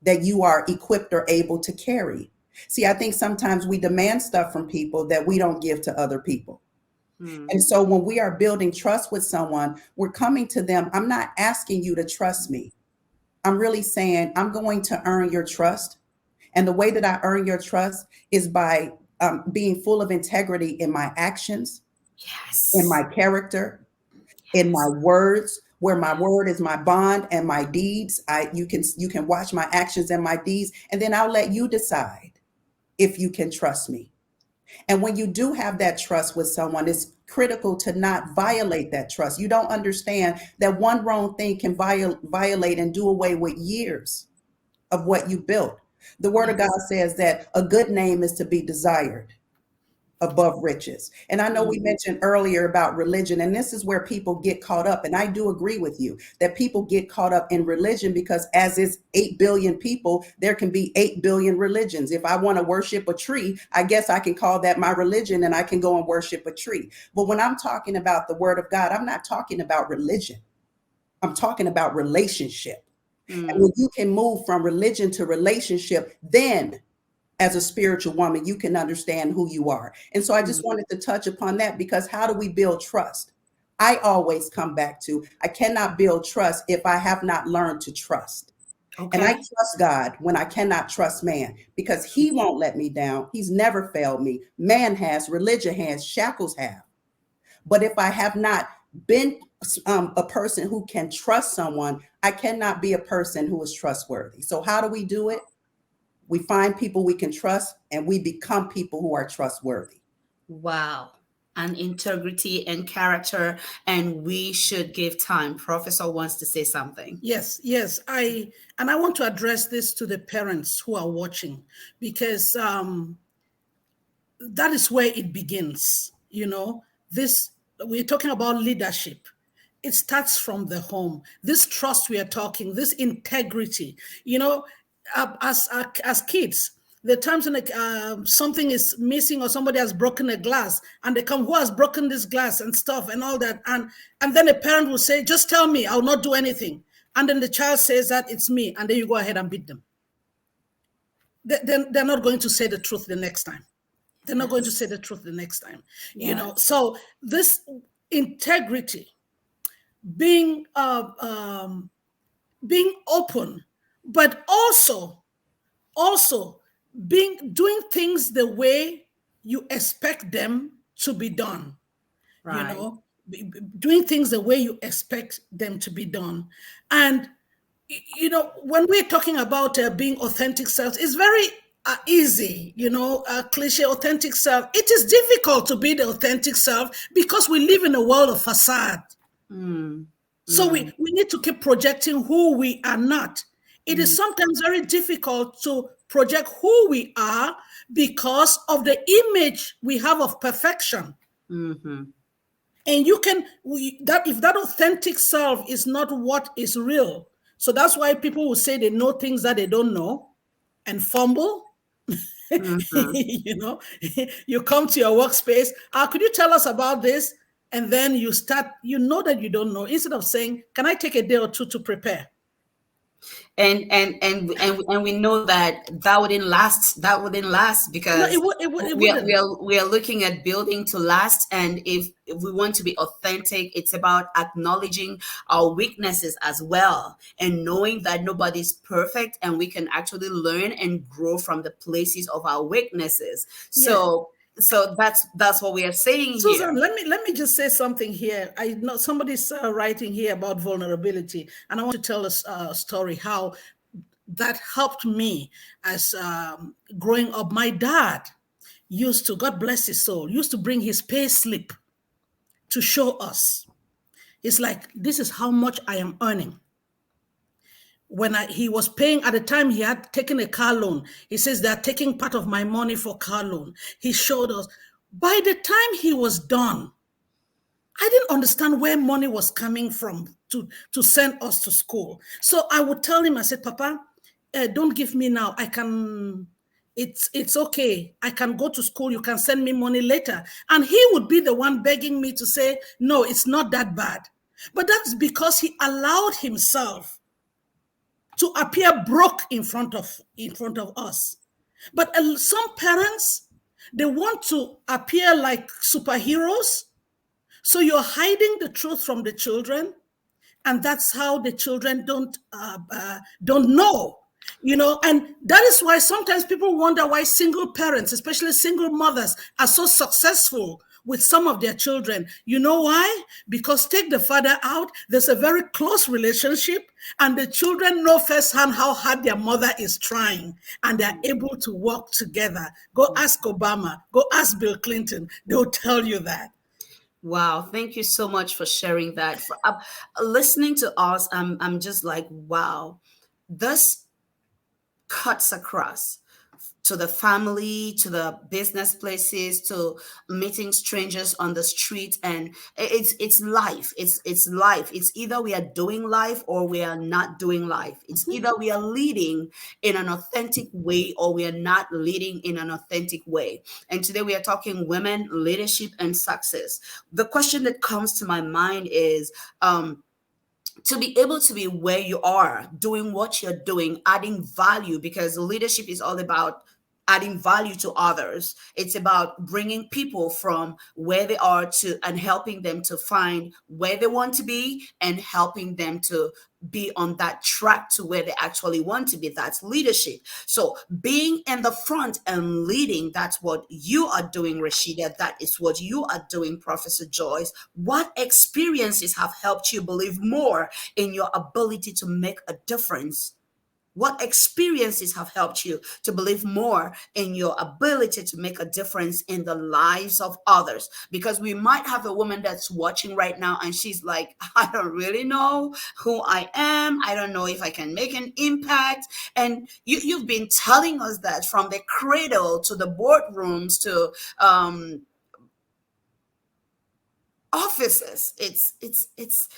that you are equipped or able to carry? See, I think sometimes we demand stuff from people that we don't give to other people. And so when we are building trust with someone, we're coming to them. I'm not asking you to trust me. I'm really saying I'm going to earn your trust. And the way that I earn your trust is by being full of integrity in my actions, yes, in my character, in my words, where my word is my bond and my deeds. You can watch my actions and my deeds, and then I'll let you decide if you can trust me. And when you do have that trust with someone, it's critical to not violate that trust. You don't understand that one wrong thing can violate and do away with years of what you built. The word of God says that a good name is to be desired above riches. And I know we mentioned earlier about religion, and this is where people get caught up. And I do agree with you that people get caught up in religion because as is 8 billion people, there can be 8 billion religions. If I want to worship a tree, I guess I can call that my religion and I can go and worship a tree. But when I'm talking about the word of God, I'm not talking about religion. I'm talking about relationship. And when you can move from religion to relationship, then as a spiritual woman, you can understand who you are. And so I just wanted to touch upon that, because how do we build trust? I always come back to, I cannot build trust if I have not learned to trust. Okay. And I trust God when I cannot trust man, because he won't let me down. He's never failed me. Man has, religion has, shackles have. But if I have not been a person who can trust someone, I cannot be a person who is trustworthy. So how do we do it? We find people we can trust, and we become people who are trustworthy. Wow. And integrity and character, and we should give time. Professor wants to say something. Yes. I want to address this to the parents who are watching, because that is where it begins. We're talking about leadership. It starts from the home. This trust we are talking, this integrity, as kids, the times when something is missing or somebody has broken a glass, and they come, who has broken this glass and stuff and all that. And then a parent will say, just tell me, I'll not do anything. And then the child says that it's me. And then you go ahead and beat them. They're not going to say the truth the next time. They're not going to say the truth the next time. Yes. So this integrity, being open, but also doing things the way you expect them to be done. Right. Doing things the way you expect them to be done. And when we're talking about being authentic selves, it's very easy, cliche authentic self. It is difficult to be the authentic self because we live in a world of facade. So we need to keep projecting who we are not. It is sometimes very difficult to project who we are because of the image we have of perfection. And if that authentic self is not what is real. So that's why people will say they know things that they don't know and fumble. You come to your workspace. Could you tell us about this? And then you start, that you don't know, instead of saying, can I take a day or two to prepare? And we know that wouldn't last. That wouldn't last because we are looking at building to last. And if we want to be authentic, it's about acknowledging our weaknesses as well, and knowing that nobody's perfect, and we can actually learn and grow from the places of our weaknesses. So that's what we are saying, Susan, here. Let me just say something here. I know somebody's writing here about vulnerability, and I want to tell a story how that helped me as growing up. My dad used to, God bless his soul, used to bring his pay slip to show us. It's like, this is how much I am earning. When he was paying, at the time he had taken a car loan. He says, they're taking part of my money for car loan. He showed us. By the time he was done, I didn't understand where money was coming from to send us to school. So I would tell him, I said, Papa, don't give me now. It's okay. I can go to school. You can send me money later. And he would be the one begging me to say, no, it's not that bad. But that's because he allowed himself to appear broke in front of us. But some parents, they want to appear like superheroes. So you're hiding the truth from the children, and that's how the children don't know. And that is why sometimes people wonder why single parents, especially single mothers, are so successful with some of their children. You know why? Because take the father out, there's a very close relationship, and the children know firsthand how hard their mother is trying, and they're able to work together. Go ask Obama, go ask Bill Clinton, they'll tell you that. Wow, thank you so much for sharing that. For listening to us, I'm just like, wow, this cuts across to the family, to the business places, to meeting strangers on the street. And it's life. It's life. It's either we are doing life or we are not doing life. It's either we are leading in an authentic way or we are not leading in an authentic way. And today we are talking women, leadership, and success. The question that comes to my mind is, to be able to be where you are, doing what you're doing, adding value, because leadership is all about adding value to others. It's about bringing people from where they are to and helping them to find where they want to be and helping them to be on that track to where they actually want to be. That's leadership. So being in the front and leading, that's what you are doing, Rashida. That is what you are doing, Professor Joyce. What experiences have helped you believe more in your ability to make a difference? What experiences have helped you to believe more in your ability to make a difference in the lives of others? Because we might have a woman that's watching right now and she's like, I don't really know who I am. I don't know if I can make an impact. And you've been telling us that from the cradle to the boardrooms to offices. It's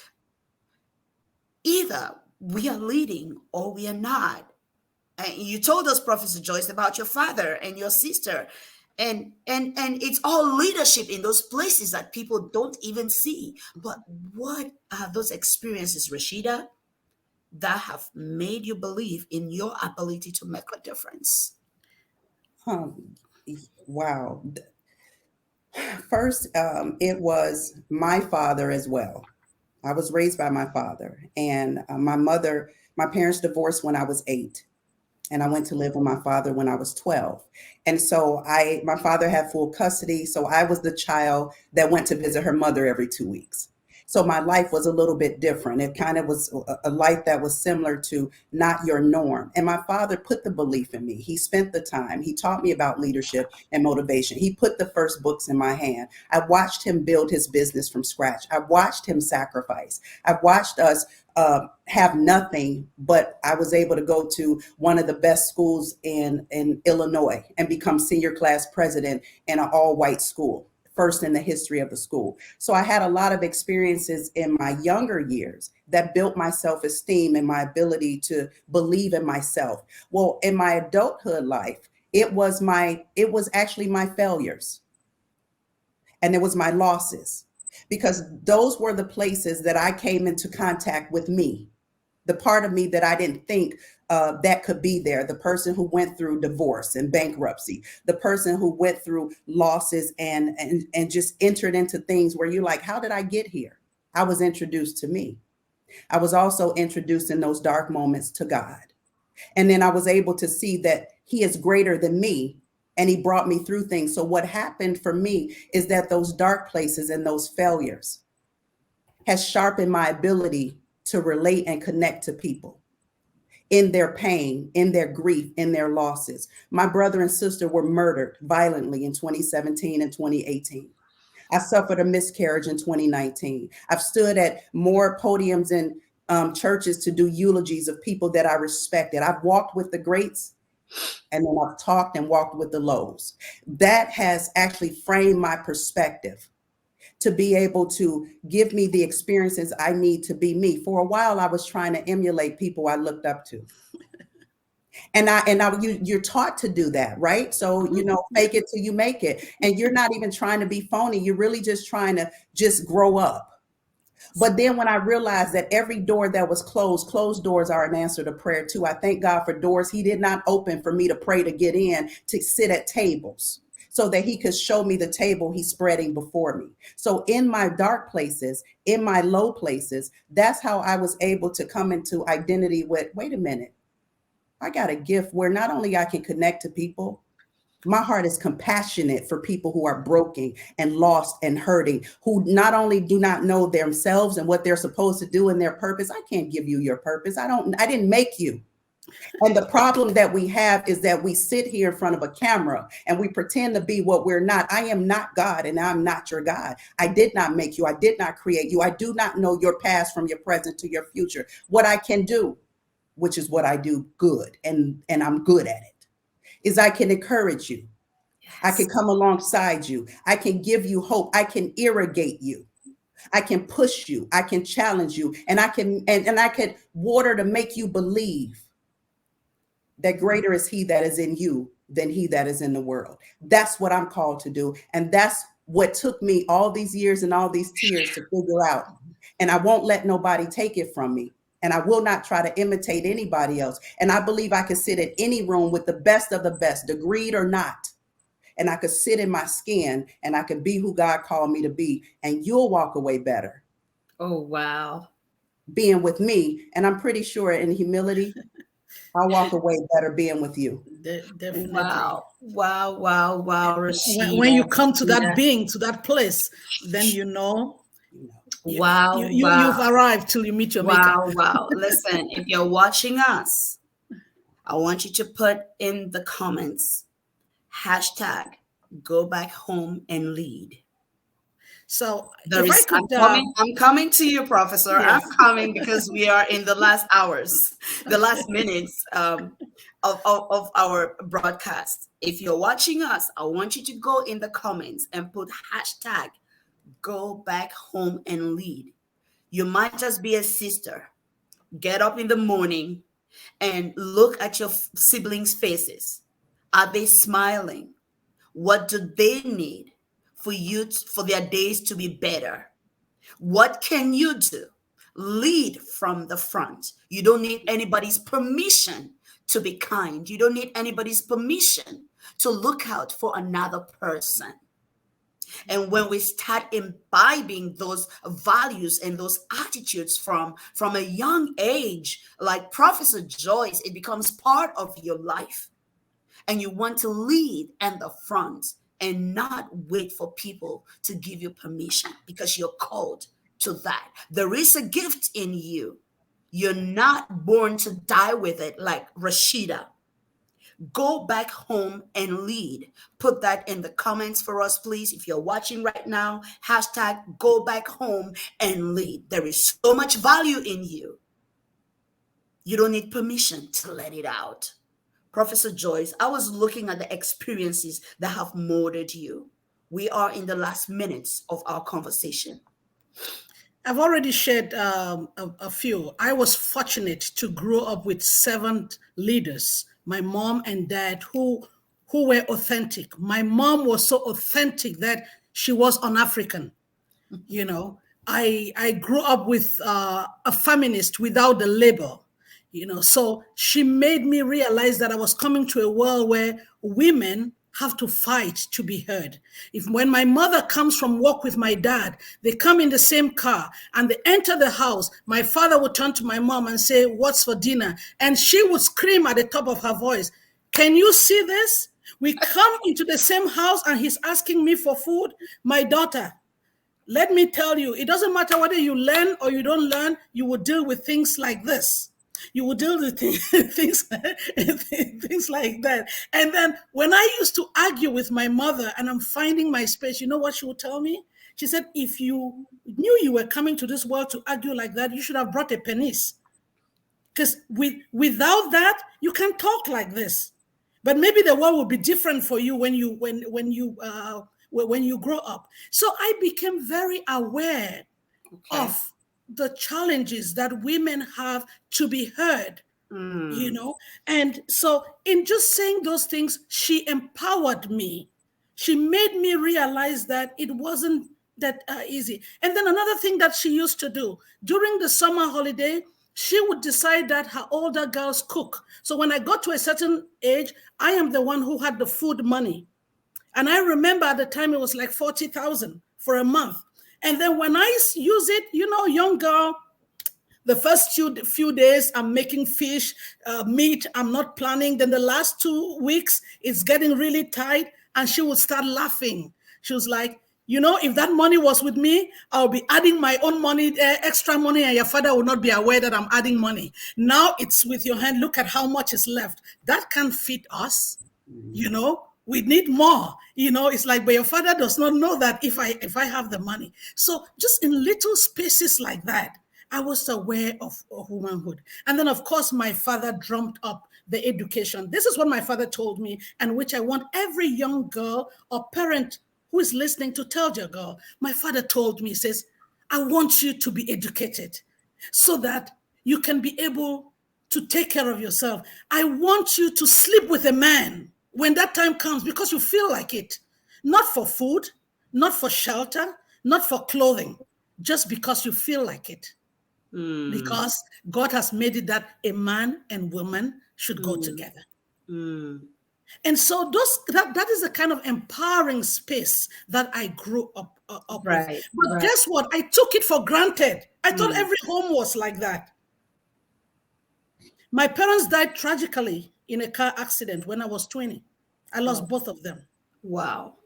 either we are leading or we are not. And you told us, Professor Joyce, about your father and your sister, and it's all leadership in those places that people don't even see. But what are those experiences, Rashida, that have made you believe in your ability to make a difference? Wow. First, it was my father as well. I was raised by my father, and my parents divorced when I was 8, and I went to live with my father when I was 12. And so my father had full custody, so I was the child that went to visit her mother every 2 weeks. So my life was a little bit different. It kind of was a life that was similar to not your norm. And my father put the belief in me. He spent the time. He taught me about leadership and motivation. He put the first books in my hand. I watched him build his business from scratch. I watched him sacrifice. I watched us have nothing, but I was able to go to one of the best schools in Illinois and become senior class president in an all-white school, first in the history of the school. So I had a lot of experiences in my younger years that built my self-esteem and my ability to believe in myself. Well, in my adulthood life, it was actually my failures, and it was my losses, because those were the places that I came into contact with me, the part of me that I didn't think that could be there, the person who went through divorce and bankruptcy, the person who went through losses and just entered into things where you're like, how did I get here? I was introduced to me. I was also introduced in those dark moments to God. And then I was able to see that he is greater than me, and he brought me through things. So what happened for me is that those dark places and those failures has sharpened my ability to relate and connect to people in their pain, in their grief, in their losses. My brother and sister were murdered violently in 2017 and 2018. I suffered a miscarriage in 2019. I've stood at more podiums in churches to do eulogies of people that I respected. I've walked with the greats, and then I've talked and walked with the lows. That has actually framed my perspective to be able to give me the experiences I need to be me. For a while, I was trying to emulate people I looked up to. You're taught to do that, right? So, make it till you make it. And you're not even trying to be phony. You're really just trying to just grow up. But then when I realized that every door that was closed doors are an answer to prayer too. I thank God for doors he did not open for me to pray to get in, to sit at tables, so that he could show me the table he's spreading before me. So in my dark places, in my low places, that's how I was able to come into identity with, wait a minute, I got a gift where not only I can connect to people, my heart is compassionate for people who are broken and lost and hurting, who not only do not know themselves and what they're supposed to do in their purpose. I can't give you your purpose. I didn't make you. And the problem that we have is that we sit here in front of a camera and we pretend to be what we're not. I am not God, and I'm not your God. I did not make you. I did not create you. I do not know your past from your present to your future. What I can do, which is what I do good, and I'm good at it, is I can encourage you. Yes. I can come alongside you. I can give you hope. I can irrigate you. I can push you. I can challenge you. And I can water to make you believe that greater is he that is in you than he that is in the world. That's what I'm called to do. And that's what took me all these years and all these tears to figure out. and I won't let nobody take it from me. And I will not try to imitate anybody else. And I believe I can sit in any room with the best of the best, degreed or not. And I could sit in my skin and I could be who God called me to be. And you'll walk away better. Oh, wow. Being with me. And I'm pretty sure in humility, I'll walk away better being with you. Definitely. Wow. Wow, wow, wow, Rashida. When you come to that being, to that place, then you know. Wow, You've arrived till you meet your maker. Wow. Listen, if you're watching us, I want you to put in the comments, #go back home and lead. So I'm coming to you, Professor. Yes. I'm coming because we are in the last hours, the last minutes of our broadcast. If you're watching us, I want you to go in the comments and put #go back home and lead. You might just be a sister. Get up in the morning and look at your siblings' faces. Are they smiling? What do they need for their days to be better? What can you do? Lead from the front. You don't need anybody's permission to be kind. You don't need anybody's permission to look out for another person. And when we start imbibing those values and those attitudes from a young age, like Professor Joyce, it becomes part of your life. And you want to lead in the front and not wait for people to give you permission, because you're called to that. There is a gift in you. You're not born to die with it like Rashida. Go back home and lead. Put that in the comments for us, please. If you're watching right now, #go back home and lead. There is so much value in you. You don't need permission to let it out. Professor Joyce, I was looking at the experiences that have molded you. We are in the last minutes of our conversation. I've already shared a few. I was fortunate to grow up with 7 leaders, my mom and dad, who were authentic. My mom was so authentic that she was un-African. You know, I grew up with a feminist without the label. You know, so she made me realize that I was coming to a world where women have to fight to be heard. When my mother comes from work with my dad, they come in the same car and they enter the house, my father would turn to my mom and say, "What's for dinner?" And she would scream at the top of her voice, "Can you see this? We come into the same house and he's asking me for food." My daughter, let me tell you, it doesn't matter whether you learn or you don't learn, you will deal with things like this. You will deal with things like that. And then when I used to argue with my mother and I'm finding my space, you know what she would tell me? She said, "If you knew you were coming to this world to argue like that, you should have brought a penis. Because without that, you can't talk like this. But maybe the world will be different for you when you grow up." So I became very aware of the challenges that women have to be heard, you know? And so in just saying those things, she empowered me. She made me realize that it wasn't that easy. And then another thing that she used to do, during the summer holiday, she would decide that her older girls cook. So when I got to a certain age, I am the one who had the food money. And I remember at the time it was like 40,000 for a month. And then when I use it, you know, young girl, the first few days I'm making fish, meat, I'm not planning. Then the last 2 weeks, it's getting really tight. And she would start laughing. She was like, "You know, if that money was with me, I'll be adding my own money, extra money, and your father will not be aware that I'm adding money. Now it's with your hand. Look at how much is left. That can't fit us, you know. We need more, you know." It's like, but your father does not know that if I have the money. So just in little spaces like that, I was aware of womanhood. And then, of course, my father drummed up the education. This is what my father told me, and which I want every young girl or parent who is listening to tell your girl. My father told me, he says, "I want you to be educated so that you can be able to take care of yourself. I want you to sleep with a man when that time comes, because you feel like it, not for food, not for shelter, not for clothing, just because you feel like it. Because God has made it that a man and woman should go together. And so that is the kind of empowering space that I grew up with. But guess what? I took it for granted. I thought every home was like that. My parents died tragically in a car accident when I was 20. I lost both of them. Wow.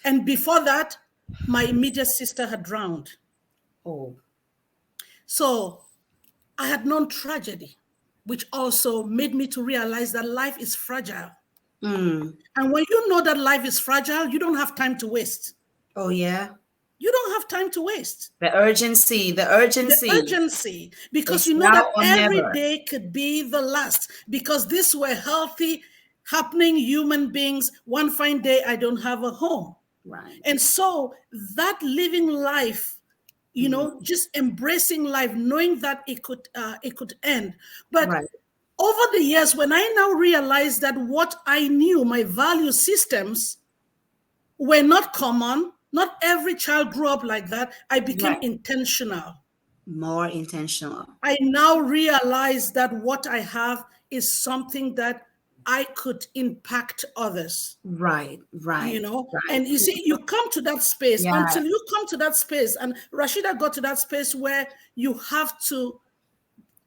And before that, my immediate sister had drowned. Oh. So I had known tragedy, which also made me to realize that life is fragile. And when you know that life is fragile, you don't have time to waste. Oh, yeah. You don't have time to waste. The urgency. Because it's you know that every never. day could be the last. Because these were healthy, happening human beings. One fine day, I don't have a home. Right. And so that living life, you know, just embracing life, knowing that it could end. But over the years, when I now realized that what I knew, my value systems, were not common, not every child grew up like that, I became intentional. More intentional. I now realize that what I have is something that I could impact others. Right. You know, and you see, you come to that space until you come to that space. And Rashida got to that space where you have to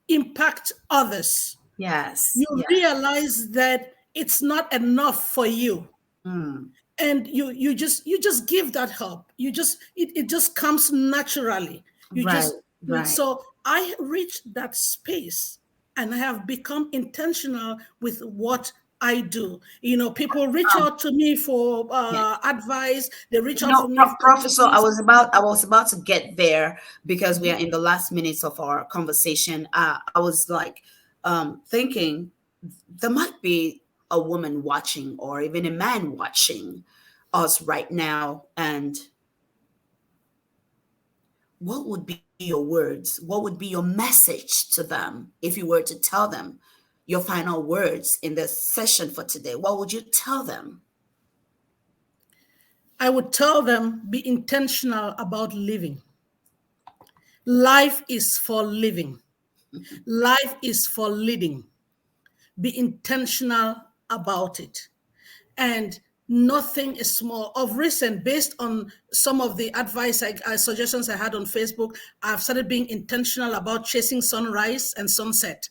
impact others. Yes. You realize that it's not enough for you. And you just give that help. You just it just comes naturally. So I reached that space and I have become intentional with what I do. You know, people reach out to me for advice. They reach out to me. Professor, I was about to get there because we are in the last minutes of our conversation. I was like thinking there might be a woman watching or even a man watching us right now. And what would be your words? What would be your message to them if you were to tell them your final words in this session for today? What would you tell them? I would tell them, be intentional about living. Life is for living. Life is for leading. Be intentional about it. And nothing is small. Of recent, based on some of the advice, suggestions I had on Facebook, I've started being intentional about chasing sunrise and sunset.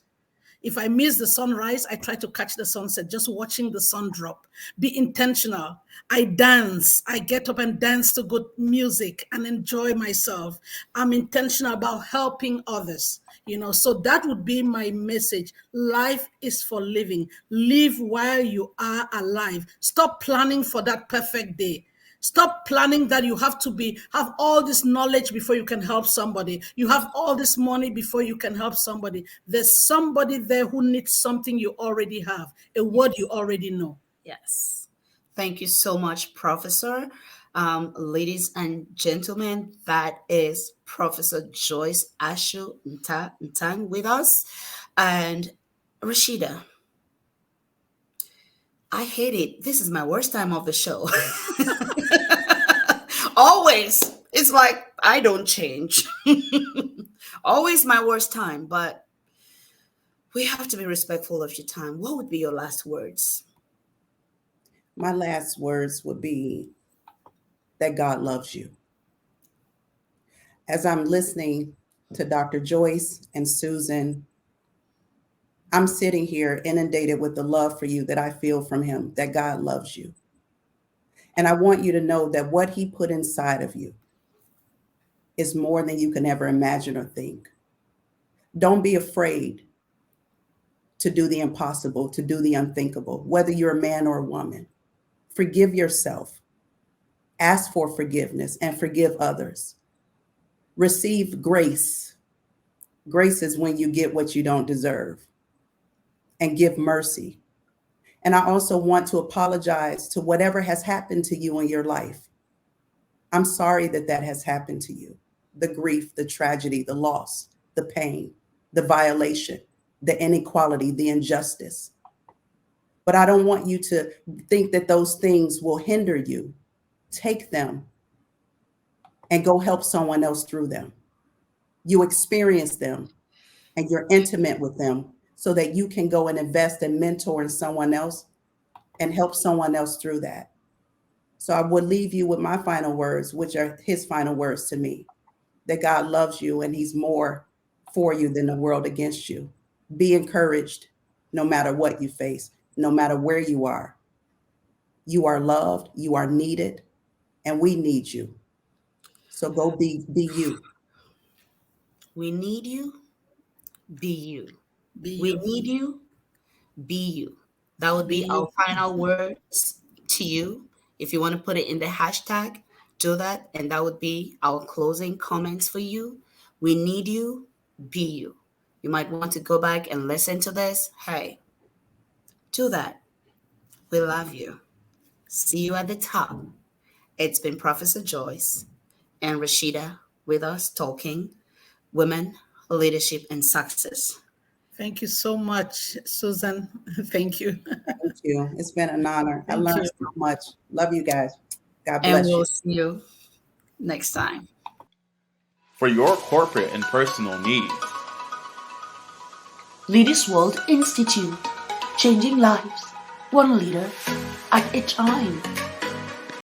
If I miss the sunrise, I try to catch the sunset, just watching the sun drop. Be intentional. I dance. I get up and dance to good music and enjoy myself. I'm intentional about helping others. You know, so that would be my message. Life is for living. Live while you are alive. Stop planning for that perfect day. Stop planning that you have to have all this knowledge before you can help somebody. You have all this money before you can help somebody. There's somebody there who needs something you already have, a word you already know. Yes. Thank you so much, Professor. Ladies and gentlemen, that is Professor Joyce Ashuntantang with us. And Rashida, I hate it. This is my worst time of the show. Always. It's like I don't change. Always my worst time, but we have to be respectful of your time. What would be your last words? My last words would be that God loves you. As I'm listening to Dr. Joyce and Susan, I'm sitting here inundated with the love for you that I feel from him, that God loves you. And I want you to know that what he put inside of you is more than you can ever imagine or think. Don't be afraid to do the impossible, to do the unthinkable, whether you're a man or a woman. Forgive yourself. Ask for forgiveness and forgive others. Receive grace. Grace is when you get what you don't deserve. And give mercy. And I also want to apologize to whatever has happened to you in your life. I'm sorry that that has happened to you. The grief, the tragedy, the loss, the pain, the violation, the inequality, the injustice. But I don't want you to think that those things will hinder you. Take them and go help someone else through them. You experience them and you're intimate with them so that you can go and invest and mentor in someone else and help someone else through that. So I would leave you with my final words, which are his final words to me, that God loves you and he's more for you than the world against you. Be encouraged no matter what you face, no matter where you are. You are loved, you are needed, and we need you. So go be you. We need you. Be you. Be We you. need you. Be you. That would be Be our you. final words to you. If you want to put it in the hashtag, do that. And that would be our closing comments for you. We need you. Be you. You might want to go back and listen to this. Hey, do that. We love you. See you at the top. It's been Professor Joyce and Rashida with us talking women, leadership, and success. Thank you so much, Susan. Thank you. Thank you. It's been an honor. I Thank learned you. so much. Love you guys. God And bless we'll you. see you next time. For your corporate and personal needs. Leaders World Institute, changing lives, one leader at a time.